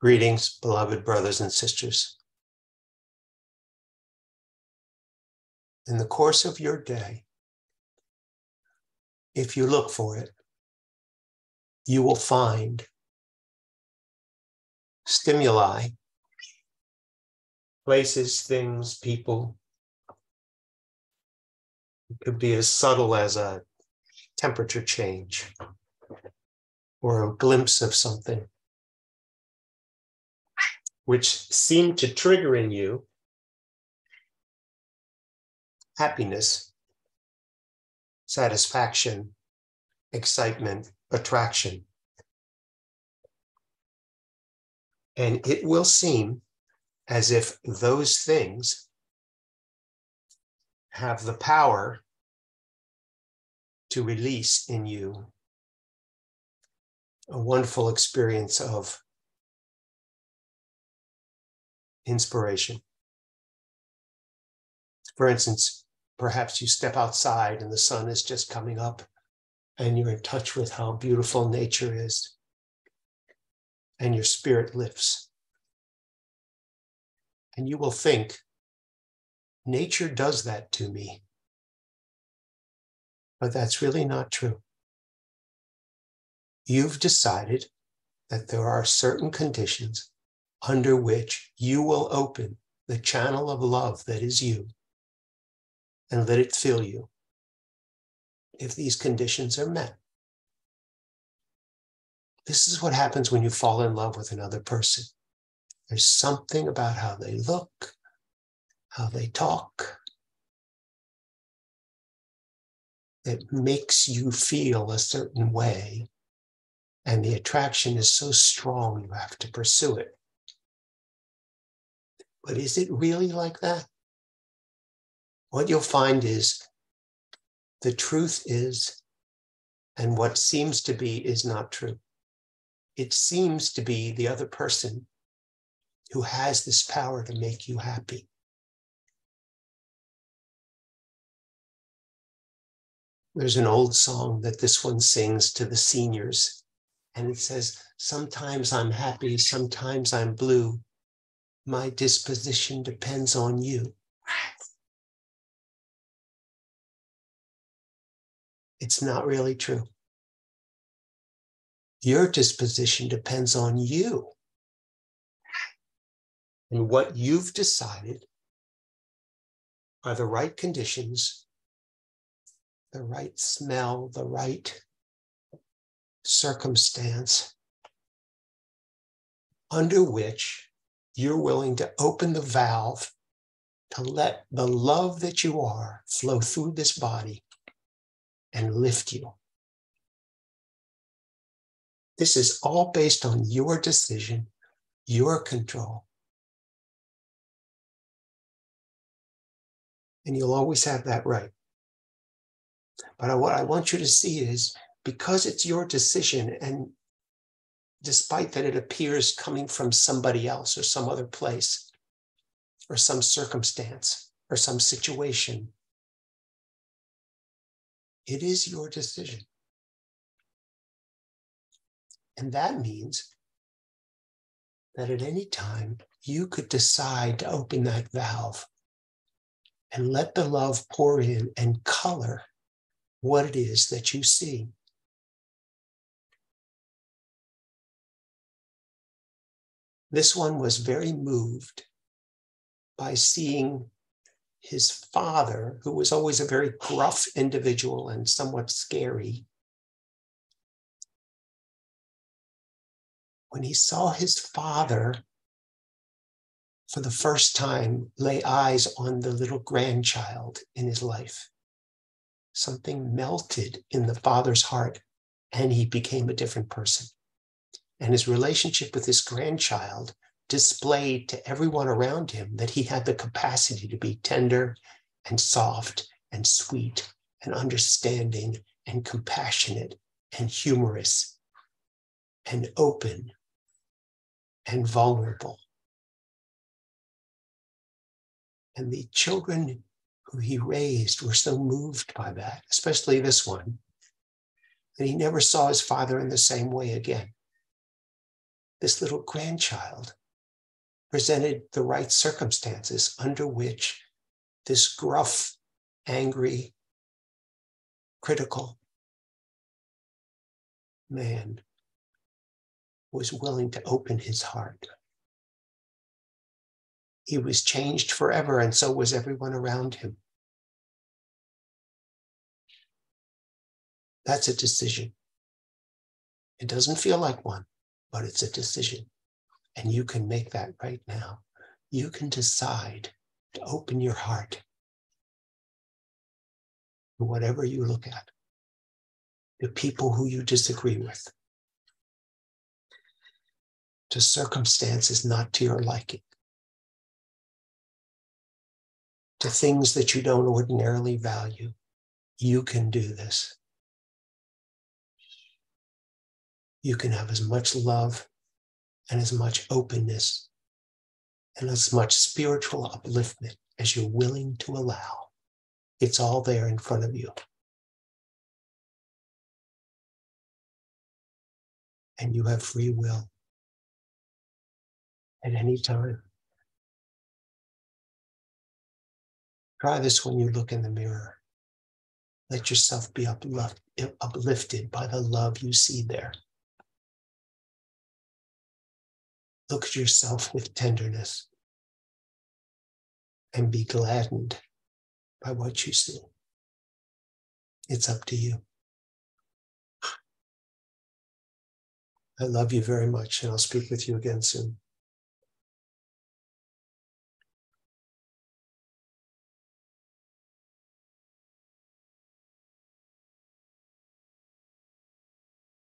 Greetings, beloved brothers and sisters. In the course of your day, if you look for it, you will find stimuli, places, things, people. It could be as subtle as a temperature change or a glimpse of something, which seem to trigger in you happiness, satisfaction, excitement, attraction. And it will seem as if those things have the power to release in you a wonderful experience of inspiration. For instance, perhaps you step outside and the sun is just coming up and you're in touch with how beautiful nature is, and your spirit lifts. And you will think, nature does that to me. But that's really not true. You've decided that there are certain conditions under which you will open the channel of love that is you and let it fill you if these conditions are met. This is what happens when you fall in love with another person. There's something about how they look, how they talk, that makes you feel a certain way, and the attraction is so strong you have to pursue it. But is it really like that? What you'll find is the truth is, and what seems to be is not true. It seems to be the other person who has this power to make you happy. There's an old song that this one sings to the seniors, and it says, "Sometimes I'm happy, sometimes I'm blue. My disposition depends on you." It's not really true. Your disposition depends on you. And what you've decided are the right conditions, the right smell, the right circumstance under which you're willing to open the valve to let the love that you are flow through this body and lift you. This is all based on your decision, your control. And you'll always have that right. But what I want you to see is, because it's your decision, and despite that it appears coming from somebody else or some other place or some circumstance or some situation, it is your decision. And that means that at any time you could decide to open that valve and let the love pour in and color what it is that you see. This one was very moved by seeing his father, who was always a very gruff individual and somewhat scary. When he saw his father for the first time lay eyes on the little grandchild in his life, something melted in the father's heart and he became a different person. And his relationship with his grandchild displayed to everyone around him that he had the capacity to be tender and soft and sweet and understanding and compassionate and humorous and open and vulnerable. And the children who he raised were so moved by that, especially this one, that he never saw his father in the same way again. this little grandchild presented the right circumstances under which this gruff, angry, critical man was willing to open his heart. He was changed forever, and so was everyone around him. That's a decision. It doesn't feel like one, but it's a decision. And you can make that right now. You can decide to open your heart to whatever you look at, to people who you disagree with, to circumstances not to your liking, to things that you don't ordinarily value. You can do this. You can have as much love and as much openness and as much spiritual upliftment as you're willing to allow. It's all there in front of you. And you have free will at any time. Try this when you look in the mirror. Let yourself be uplifted by the love you see there. Look at yourself with tenderness and be gladdened by what you see. It's up to you. I love you very much, and I'll speak with you again soon.